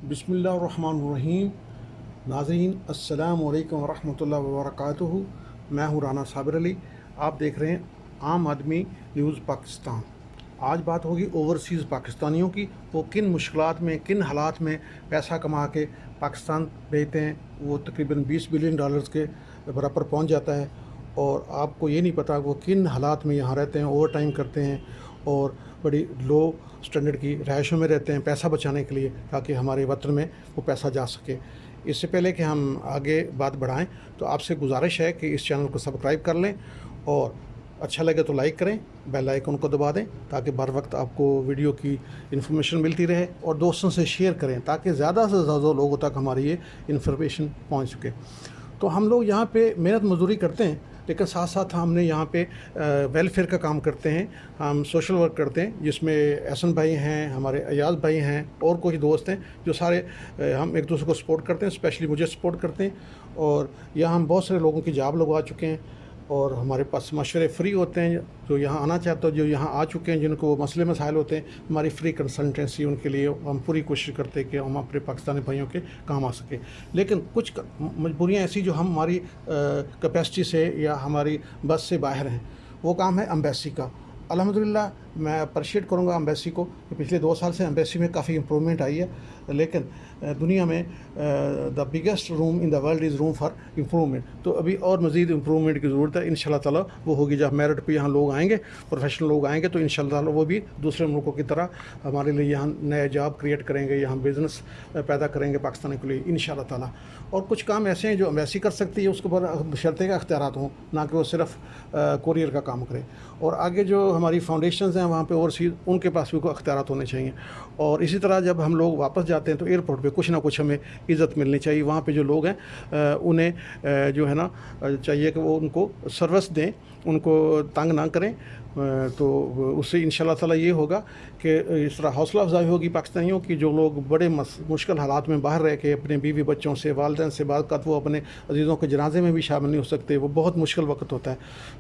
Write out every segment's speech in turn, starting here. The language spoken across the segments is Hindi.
बिस्मिल्लाहिर्रहमानिर्रहीम। नाज़रीन अस्सलामु अलैकुम वरहमतुल्लाहि वबरकातुहू। मैं हूँ राना साबिर अली। आप देख रहे हैं आम आदमी न्यूज़ पाकिस्तान। आज बात होगी ओवरसीज़ पाकिस्तानियों की। वो किन मुश्किलात में, किन हालात में पैसा कमा के पाकिस्तान भेजते हैं। वो तकरीबन 20 बिलियन डॉलर्स के बराबर पहुंच जाता है और आपको ये नहीं पता वो किन हालात में यहाँ रहते हैं, ओवर टाइम करते हैं और बड़ी लो स्टैंडर्ड की रहायशों में रहते हैं पैसा बचाने के लिए, ताकि हमारे वतन में वो पैसा जा सके। इससे पहले कि हम आगे बात बढ़ाएं तो आपसे गुजारिश है कि इस चैनल को सब्सक्राइब कर लें और अच्छा लगे तो लाइक करें, बेल आइकन को दबा दें ताकि बर वक्त आपको वीडियो की इन्फॉर्मेशन मिलती रहे, और दोस्तों से शेयर करें ताकि ज़्यादा से ज़्यादा लोगों तक हमारी ये इन्फॉर्मेशन पहुंच सके। तो हम लोग यहाँ पे मेहनत मजदूरी करते हैं, लेकिन साथ साथ हमने यहाँ पे वेलफेयर का काम करते हैं। हम सोशल वर्क करते हैं जिसमें एहसन भाई हैं, हमारे अयाज भाई हैं और कुछ दोस्त हैं जो सारे हम एक दूसरे को सपोर्ट करते हैं, स्पेशली मुझे सपोर्ट करते हैं। और यहाँ हम बहुत सारे लोगों की जॉब लगवा चुके हैं और हमारे पास मशवरे फ्री होते हैं। जो यहाँ आना चाहते हो, जो यहाँ आ चुके हैं, जिनको मसले मसाइल होते हैं, हमारी फ्री कंसल्टेंसी उनके लिए हम पूरी कोशिश करते हैं कि हम अपने पाकिस्तानी भाइयों के काम आ सके। लेकिन कुछ मजबूरियाँ ऐसी जो हम हमारी कैपेसिटी से या हमारी बस से बाहर हैं। वो काम है एम्बेसी का। अल्हम्दुलिल्लाह मैं अप्रिशिएट करूँगा एम्बेसी को कि पिछले 2 साल से एम्बेसी में काफ़ी इम्प्रूवमेंट आई है। लेकिन दुनिया में the biggest room in the world is room for improvement. तो अभी और मज़ीद इम्प्रूवमेंट की ज़रूरत है। इंशाल्लाह ताला वो होगी जब मेरिट पे यहाँ लोग आएंगे, प्रोफेशनल लोग आएंगे, तो इंशाल्लाह ताला वो भी दूसरे मुल्कों की तरह हमारे लिए यहाँ नए जॉब क्रिएट करेंगे, यहाँ बिज़नेस पैदा करेंगे पाकिस्तान के लिए इंशाल्लाह ताला। और कुछ काम ऐसे हैं जो एम्बेसी कर सकती है, उसके ऊपर बशर्ते का अख्तियारात हों, ना कि वो सिर्फ कोरियर का काम करे। और आगे जो हमारी फाउंडेशंस हैं वहाँ पे ओवरसीज़, उनके पास भी कोई अख्तियारात होने चाहिए। और इसी तरह जब हम लोग वापस जाते हैं तो एयरपोर्ट पे कुछ ना कुछ हमें इज़्ज़त मिलनी चाहिए। वहाँ पे जो लोग हैं उन्हें जो है ना चाहिए कि वो उनको सर्विस दें, उनको तंग ना करें। तो उससे इंशाल्लाह ताला ये होगा कि इस तरह हौसला अफजाई होगी पाकिस्तानियों की। जो लोग बड़े मुश्किल हालात में बाहर रह के अपने बीवी बच्चों से, वालिदैन से बात वो अपने अजीज़ों के जनाजे में भी शामिल नहीं हो सकते, वो बहुत मुश्किल वक्त होता है।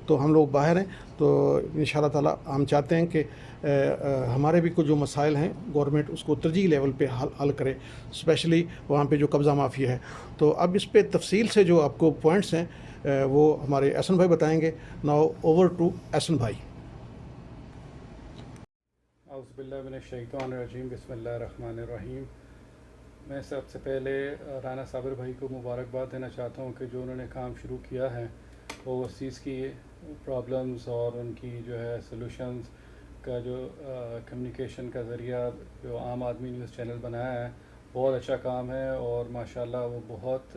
तो हम लोग बाहर हैं, तो इंशाल्लाह ताला हम चाहते हैं कि हमारे भी कुछ जो मसाइल हैं गवर्नमेंट उसको तरजीह लेवल पे हल करे, स्पेशली वहाँ पे जो कब्ज़ा माफिया है। तो अब इस पे तफसील से जो आपको पॉइंट्स हैं वो हमारे एहसन भाई बताएंगे। नाउ ओवर टू एहसन भाई। औज़ुबिल्लाहिमिनश्शैतानिर्रजीम, बिस्मिल्लाहिर्रहमानिर्रहीम। मैं सबसे पहले राना साबिर भाई को मुबारकबाद देना चाहता हूँ कि जो उन्होंने काम शुरू किया है ओवरसीज़ की प्रॉब्लम्स और उनकी जो है सॉल्यूशंस का जो कम्युनिकेशन का ज़रिया जो आम आदमी न्यूज़ चैनल बनाया है, बहुत अच्छा काम है। और माशाल्लाह वो बहुत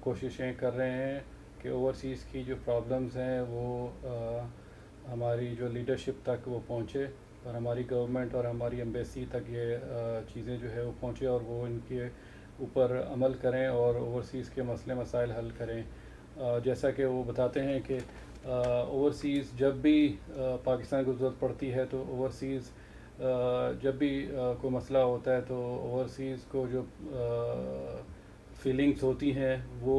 कोशिशें कर रहे हैं कि ओवरसीज़ की जो प्रॉब्लम्स हैं वो हमारी जो लीडरशिप तक वो पहुँचे और हमारी गवर्नमेंट और हमारी एम्बेसी तक ये चीज़ें जो है वो पहुँचे और वो इनके ऊपर अमल करें और ओवरसीज़ के मसले मसाइल हल करें। जैसा कि वो बताते हैं कि ओवरसीज़ जब भी पाकिस्तान को ज़रूरत पड़ती है तो ओवरसीज़ जब भी कोई मसला होता है तो ओवरसीज़ को जो फीलिंग्स होती हैं वो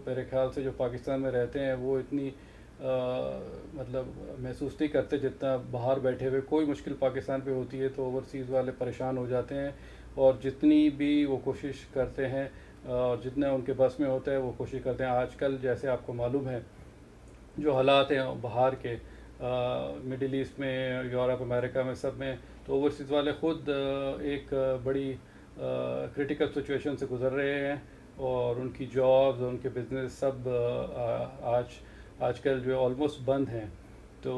मेरे ख़्याल से जो पाकिस्तान में रहते हैं वो इतनी मतलब महसूस नहीं करते जितना बाहर बैठे हुए। कोई मुश्किल पाकिस्तान पे होती है तो ओवरसीज़ वाले परेशान हो जाते हैं और जितनी भी वो कोशिश करते हैं जितना उनके बस में होता है वो कोशिश करते हैं। आजकल जैसे आपको मालूम है जो हालात हैं बाहर के मिडिल ईस्ट में, यूरोप, अमेरिका में, सब में, तो ओवरसीज़ वाले ख़ुद एक बड़ी क्रिटिकल सिचुएशन से गुज़र रहे हैं और उनकी जॉब्स, उनके बिज़नेस सब आजकल जो है ऑलमोस्ट बंद हैं। तो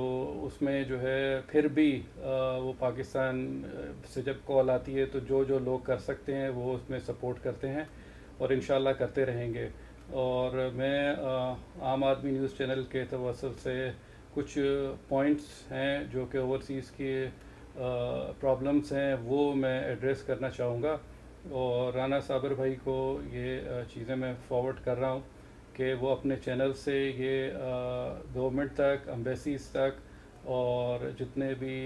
उसमें जो है फिर भी वो पाकिस्तान से जब कॉल आती है तो जो जो लोग कर सकते हैं वो उसमें सपोर्ट करते हैं और इंशाल्लाह करते रहेंगे। और मैं आम आदमी न्यूज़ चैनल के तवस्सुल से कुछ पॉइंट्स हैं जो कि ओवरसीज़ की प्रॉब्लम्स हैं वो मैं एड्रेस करना चाहूँगा और राना साबिर भाई को ये चीज़ें मैं फॉरवर्ड कर रहा हूँ कि वो अपने चैनल से ये गवर्नमेंट तक, एम्बेसीज़ तक और जितने भी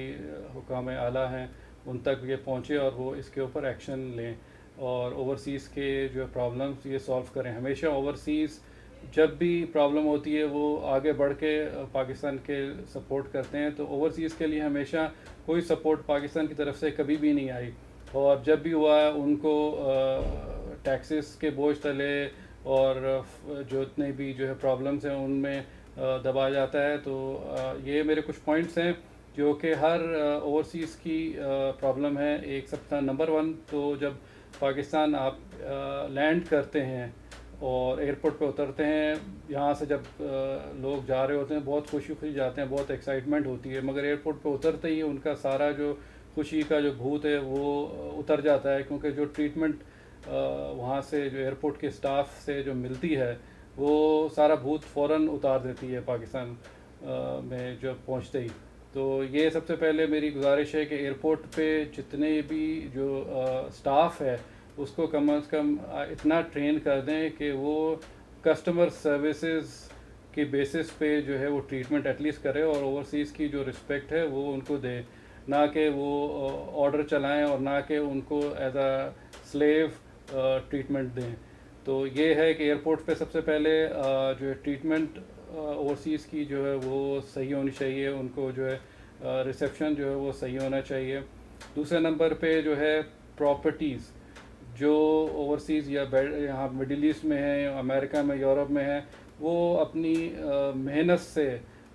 हुकाम आला हैं उन तक ये पहुँचे और वो इसके ऊपर एक्शन लें और ओवरसीज़ के जो प्रॉब्लम्स ये सॉल्व करें। हमेशा ओवरसीज़ जब भी प्रॉब्लम होती है वो आगे बढ़ के पाकिस्तान के सपोर्ट करते हैं। तो ओवरसीज़ के लिए हमेशा कोई सपोर्ट पाकिस्तान की तरफ से कभी भी नहीं आई और जब भी हुआ है उनको टैक्सेस के बोझ तले और जो इतने भी जो है प्रॉब्लम्स हैं उनमें दबाया जाता है। तो ये मेरे कुछ पॉइंट्स हैं जो कि हर ओवरसीज़ की प्रॉब्लम है। एक सबसे नंबर वन, तो जब पाकिस्तान आप लैंड करते हैं और एयरपोर्ट पे उतरते हैं, यहाँ से जब लोग जा रहे होते हैं बहुत खुशी खुशी जाते हैं, बहुत एक्साइटमेंट होती है, मगर एयरपोर्ट पे उतरते ही उनका सारा जो खुशी का जो भूत है वो उतर जाता है, क्योंकि जो ट्रीटमेंट वहाँ से जो एयरपोर्ट के स्टाफ से जो मिलती है वो सारा भूत फ़ौरन उतार देती है पाकिस्तान में जब पहुँचते ही। तो ये सबसे पहले मेरी गुजारिश है कि एयरपोर्ट पे जितने भी जो स्टाफ है उसको कम से कम इतना ट्रेन कर दें कि वो कस्टमर सर्विसेज के बेसिस पे जो है वो ट्रीटमेंट एटलीस्ट करे और ओवरसीज़ की जो रिस्पेक्ट है वो उनको दे, ना कि वो ऑर्डर चलाएं और ना कि उनको एज अ स्लेव ट्रीटमेंट दें। तो ये है कि एयरपोर्ट पे सबसे पहले जो है ट्रीटमेंट ओवरसीज़ की जो है वो सही होनी चाहिए, उनको जो है रिसेप्शन जो है वो सही होना चाहिए। दूसरे नंबर पे जो है प्रॉपर्टीज़ जो ओवरसीज़ या यहाँ मिडिल ईस्ट में है, अमेरिका में, यूरोप में है, वो अपनी मेहनत से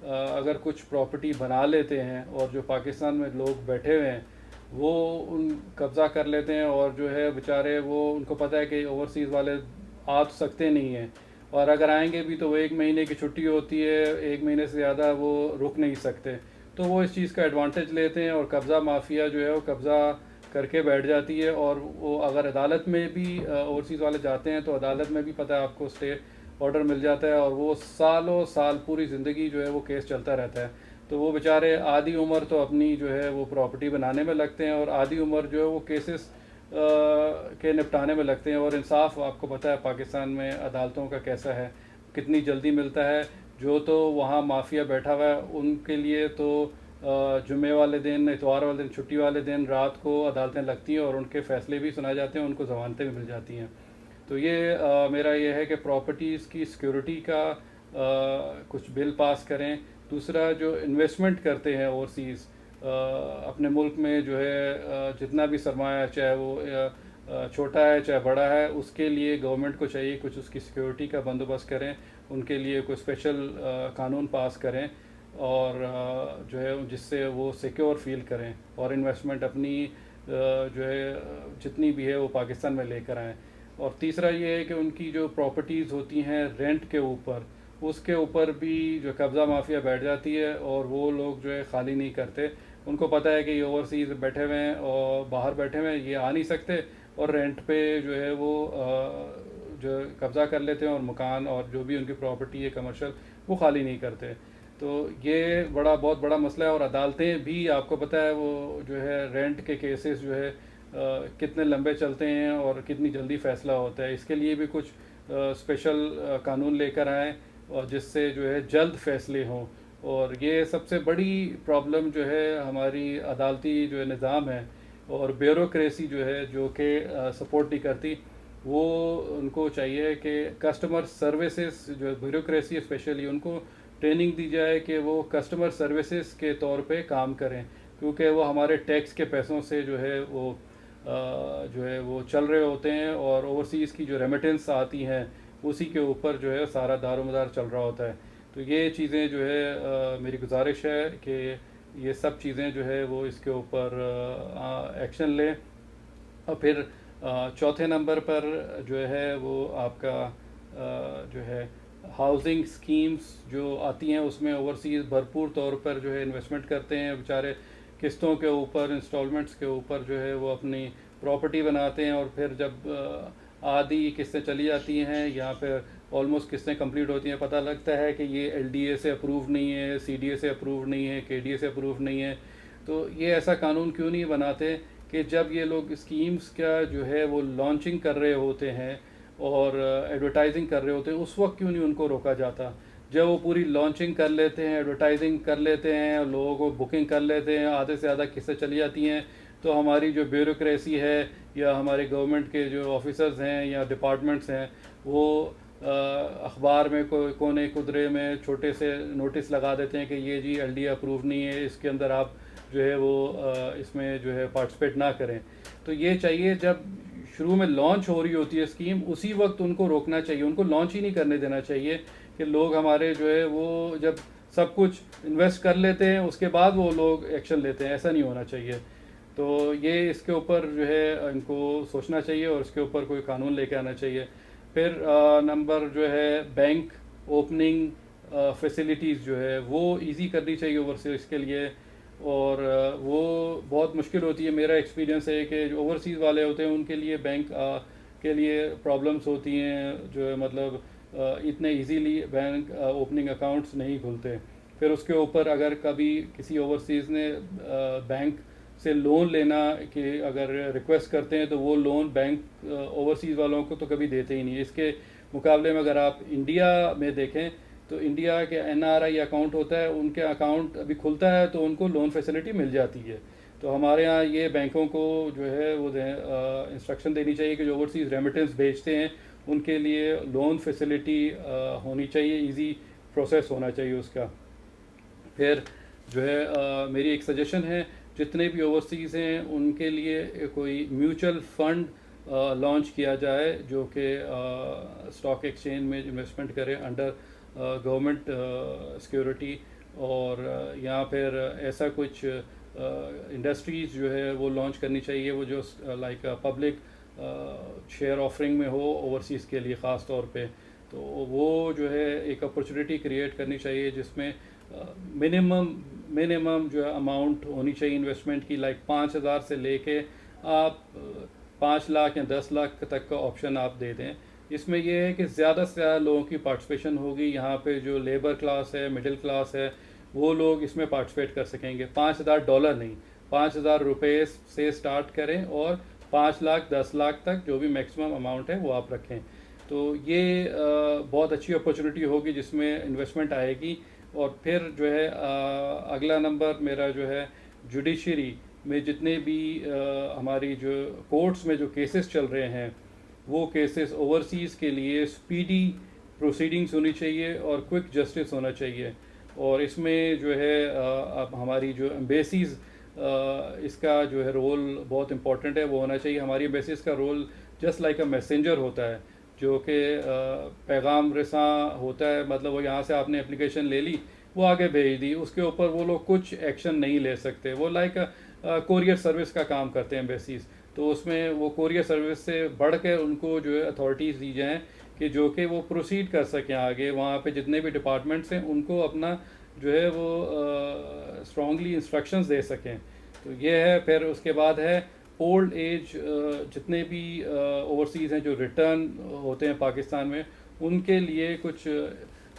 अगर कुछ प्रॉपर्टी बना लेते हैं और जो पाकिस्तान में लोग बैठे हुए हैं वो उन कब्ज़ा कर लेते हैं और जो है बेचारे वो उनको पता है कि ओवरसीज़ वाले आ तो सकते नहीं हैं, और अगर आएंगे भी तो वो 1 महीने की छुट्टी होती है, 1 महीने से ज़्यादा वो रुक नहीं सकते। तो वो इस चीज़ का एडवांटेज लेते हैं और कब्ज़ा माफिया जो है वो कब्ज़ा करके बैठ जाती है। और वो अगर अदालत में भी ओवरसीज़ वाले जाते हैं तो अदालत में भी पता है आपको स्टे ऑर्डर मिल जाता है और वो सालों साल पूरी ज़िंदगी जो है वो केस चलता रहता है। तो वो बेचारे आधी उम्र तो अपनी जो है वो प्रॉपर्टी बनाने में लगते हैं और आधी उम्र जो है वो केसेस के निपटाने में लगते हैं। और इंसाफ आपको पता है पाकिस्तान में अदालतों का कैसा है, कितनी जल्दी मिलता है। जो तो वहाँ माफिया बैठा हुआ है उनके लिए तो जुमे वाले दिन, इतवार वाले दिन, छुट्टी वाले दिन रात को अदालतें लगती हैं और उनके फ़ैसले भी सुनाए जाते हैं, उनको ज़मानतें भी मिल जाती हैं। तो ये मेरा ये है कि प्रॉपर्टीज़ की सिक्योरिटी का कुछ बिल पास करें। दूसरा, जो इन्वेस्टमेंट करते हैं ओवरसीज़ अपने मुल्क में जो है जितना भी सरमाया, चाहे वो छोटा है चाहे बड़ा है, उसके लिए गवर्नमेंट को चाहिए कुछ उसकी सिक्योरिटी का बंदोबस्त करें, उनके लिए कोई स्पेशल कानून पास करें और जो है जिससे वो सिक्योर फील करें और इन्वेस्टमेंट अपनी जो है जितनी भी है वो पाकिस्तान में लेकर आएँ। और तीसरा ये है कि उनकी जो प्रॉपर्टीज़ होती हैं रेंट के ऊपर, उसके ऊपर भी जो कब्ज़ा माफिया बैठ जाती है और वो लोग जो है खाली नहीं करते। उनको पता है कि ये ओवरसीज़ बैठे हुए हैं और बाहर बैठे हुए हैं, ये आ नहीं सकते, और रेंट पे जो है वो जो कब्ज़ा कर लेते हैं और मकान और जो भी उनकी प्रॉपर्टी है कमर्शियल वो खाली नहीं करते। तो ये बहुत बड़ा मसला है। और अदालतें भी आपको पता है वो जो है रेंट के केसेस जो है कितने लंबे चलते हैं और कितनी जल्दी फ़ैसला होता है। इसके लिए भी कुछ स्पेशल कानून लेकर आएँ और जिससे जो है जल्द फ़ैसले हों। और ये सबसे बड़ी प्रॉब्लम जो है हमारी अदालती जो है निज़ाम है और ब्यूरोक्रेसी जो है जो कि सपोर्ट नहीं करती, वो उनको चाहिए कि कस्टमर सर्विसेज जो ब्यूरोक्रेसी स्पेशली उनको ट्रेनिंग दी जाए कि वो कस्टमर सर्विसेज के तौर पे काम करें, क्योंकि वो हमारे टैक्स के पैसों से जो है वो चल रहे होते हैं और ओवरसीज़ की जो रेमिटेंस आती हैं उसी के ऊपर जो है सारा दारोमदार चल रहा होता है। तो ये चीज़ें जो है मेरी गुजारिश है कि ये सब चीज़ें जो है वो इसके ऊपर एक्शन लें। और फिर चौथे नंबर पर जो है वो आपका जो है हाउसिंग स्कीम्स जो आती हैं उसमें ओवरसीज़ भरपूर तौर पर जो है इन्वेस्टमेंट करते हैं, बेचारे किस्तों के ऊपर, इंस्टॉलमेंट्स के ऊपर जो है वो अपनी प्रॉपर्टी बनाते हैं और फिर जब आधी किस्तें चली जाती हैं या फिर ऑलमोस्ट किस्तें कंप्लीट होती हैं, पता लगता है कि ये एलडीए से अप्रूव नहीं है, सीडीए से अप्रूव नहीं है, केडीए से अप्रूव नहीं है। तो ये ऐसा कानून क्यों नहीं बनाते कि जब ये लोग स्कीम्स का जो है वो लॉन्चिंग कर रहे होते हैं और एडवर्टाइजिंग कर रहे होते हैं, उस वक्त क्यों नहीं उनको रोका जाता। जब वो पूरी लॉन्चिंग कर लेते हैं, एडवर्टाइजिंग कर लेते हैं, लोगों को बुकिंग कर लेते हैं, आधे से ज़्यादा किस्तें चली जाती हैं, तो हमारी जो ब्यूरोक्रेसी है या हमारे गवर्नमेंट के जो ऑफिसर्स हैं या डिपार्टमेंट्स हैं वो अखबार में कोने कुदरे में छोटे से नोटिस लगा देते हैं कि ये जी एलडीए अप्रूव नहीं है, इसके अंदर आप जो है वो इसमें जो है पार्टिसिपेट ना करें। तो ये चाहिए जब शुरू में लॉन्च हो रही होती है स्कीम, उसी वक्त उनको रोकना चाहिए, उनको लॉन्च ही नहीं करने देना चाहिए कि लोग हमारे जो है वो जब सब कुछ इन्वेस्ट कर लेते हैं उसके बाद वो लोग एक्शन लेते हैं, ऐसा नहीं होना चाहिए। तो ये इसके ऊपर जो है इनको सोचना चाहिए और इसके ऊपर कोई कानून लेके आना चाहिए। फिर नंबर जो है बैंक ओपनिंग फैसिलिटीज़ जो है वो इजी करनी चाहिए ओवरसीज़ के लिए, और वो बहुत मुश्किल होती है। मेरा एक्सपीरियंस है कि जो ओवरसीज़ वाले होते हैं उनके लिए बैंक के लिए प्रॉब्लम्स होती हैं, जो है मतलब इतने इजीली बैंक ओपनिंग अकाउंट्स नहीं खुलते। फिर उसके ऊपर अगर कभी किसी ओवरसीज़ ने बैंक से लोन लेना कि अगर रिक्वेस्ट करते हैं तो वो लोन बैंक ओवरसीज़ वालों को तो कभी देते ही नहीं। इसके मुकाबले में अगर आप इंडिया में देखें तो इंडिया के NRI अकाउंट होता है, उनके अकाउंट अभी खुलता है तो उनको लोन फैसिलिटी मिल जाती है। तो हमारे यहाँ ये बैंकों को जो है वो इंस्ट्रक्शन देनी चाहिए कि जो ओवरसीज़ रेमिटेंस भेजते हैं उनके लिए लोन फैसिलिटी होनी चाहिए, इजी प्रोसेस होना चाहिए उसका। फिर जो है मेरी एक सजेशन है, जितने भी ओवरसीज़ हैं उनके लिए कोई म्यूचुअल फंड लॉन्च किया जाए जो कि स्टॉक एक्सचेंज में इन्वेस्टमेंट करे अंडर गवर्नमेंट सिक्योरिटी, और या फिर ऐसा कुछ इंडस्ट्रीज़ जो है वो लॉन्च करनी चाहिए वो जो लाइक पब्लिक शेयर ऑफरिंग में हो ओवरसीज़ के लिए ख़ास तौर पे। तो वो जो है एक अपॉर्चुनिटी क्रिएट करनी चाहिए जिसमें मिनिमम जो है अमाउंट होनी चाहिए इन्वेस्टमेंट की, लाइक 5,000 से लेके आप 5 लाख या 10 लाख तक का ऑप्शन आप दे दें। इसमें यह है कि ज़्यादा से ज़्यादा लोगों की पार्टिसिपेशन होगी। यहाँ पे जो लेबर क्लास है, मिडिल क्लास है, वो लोग इसमें पार्टिसिपेट कर सकेंगे। $5,000 नहीं, 5,000 रुपये से स्टार्ट करें और 5 लाख 10 लाख तक जो भी मैक्सिमम अमाउंट है वो आप रखें। तो ये बहुत अच्छी अपॉर्चुनिटी होगी जिसमें इन्वेस्टमेंट आएगी। और फिर जो है अगला नंबर मेरा जो है जुडिशरी में जितने भी हमारी जो कोर्ट्स में जो केसेस चल रहे हैं वो केसेस ओवरसीज़ के लिए स्पीडी प्रोसीडिंग्स होनी चाहिए और क्विक जस्टिस होना चाहिए। और इसमें जो है अब हमारी जो एम्बेसीज़ इसका जो है रोल बहुत इम्पोर्टेंट है, वो होना चाहिए। हमारी एम्बेसीज़ का role just like a messenger होता है जो कि पैगाम रसां होता है, मतलब वो यहाँ से आपने एप्लीकेशन ले ली, वो आगे भेज दी, उसके ऊपर वो लोग कुछ एक्शन नहीं ले सकते। वो लाइक कोरियर सर्विस का काम करते हैं एम्बेसीज़। तो उसमें वो कोरियर सर्विस से बढ़ के उनको जो है अथॉरिटीज़ दी जाएँ कि जो कि वो प्रोसीड कर सकें आगे, वहाँ पे जितने भी डिपार्टमेंट्स हैं उनको अपना जो है वो स्ट्रॉन्गली इंस्ट्रक्शंस दे सकें। तो ये है। फिर उसके बाद है ओल्ड एज, जितने भी ओवरसीज़ हैं जो रिटर्न होते हैं पाकिस्तान में, उनके लिए कुछ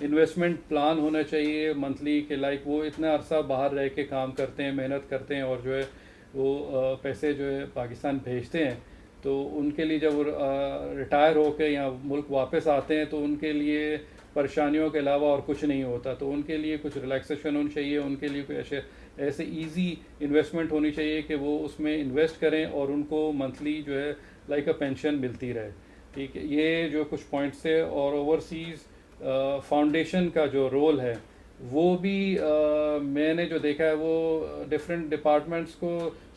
इन्वेस्टमेंट प्लान होना चाहिए मंथली के, लाइक वो इतना अरसा बाहर रह के काम करते हैं, मेहनत करते हैं और जो है वो पैसे जो है पाकिस्तान भेजते हैं। तो उनके लिए जब रिटायर होकर या मुल्क वापस आते हैं तो उनके लिए परेशानियों के अलावा और कुछ नहीं होता। तो उनके लिए कुछ रिलैक्सेशन होनी चाहिए, उनके लिए कुछ ऐसे इजी इन्वेस्टमेंट होनी चाहिए कि वो उसमें इन्वेस्ट करें और उनको मंथली जो है लाइक अ पेंशन मिलती रहे। ठीक है, ये जो कुछ पॉइंट्स है। और ओवरसीज़ फाउंडेशन का जो रोल है वो भी मैंने जो देखा है वो डिफरेंट डिपार्टमेंट्स को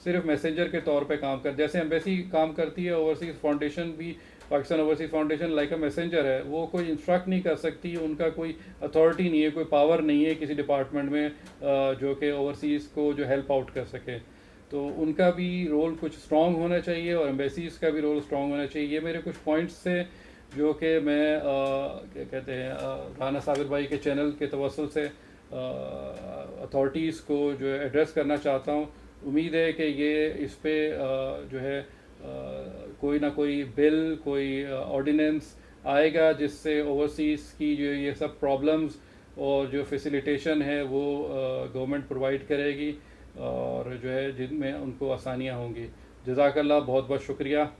सिर्फ मैसेंजर के तौर पे काम कर, जैसे एम्बेसी काम करती है, ओवरसीज़ फाउंडेशन भी, Pakistan overseas foundation like a messenger है। वो कोई इंस्ट्रक्ट नहीं कर सकती, उनका कोई अथॉरिटी नहीं है, कोई पावर नहीं है किसी डिपार्टमेंट में जो कि ओवरसीज़ को जो हेल्प आउट कर सके। तो उनका भी रोल कुछ स्ट्रॉन्ग होना चाहिए और एम्बेसीज़ का भी रोल स्ट्रॉन्ग होना चाहिए। ये मेरे कुछ पॉइंट्स थे जो कि मैं क्या कहते हैं राना साबिर भाई के चैनल के तवस्सुल से अथॉरिटीज़ को जो है एड्रेस करना चाहता हूँ। उम्मीद है कि ये इस पे जो है कोई ना कोई बिल, कोई ऑर्डिनेंस आएगा जिससे ओवरसीज़ की जो ये सब प्रॉब्लम्स और जो फैसिलिटेशन है वो गवर्नमेंट प्रोवाइड करेगी और जो है जिनमें उनको आसानियाँ होंगी। जज़ाकल्लाह, बहुत बहुत शुक्रिया।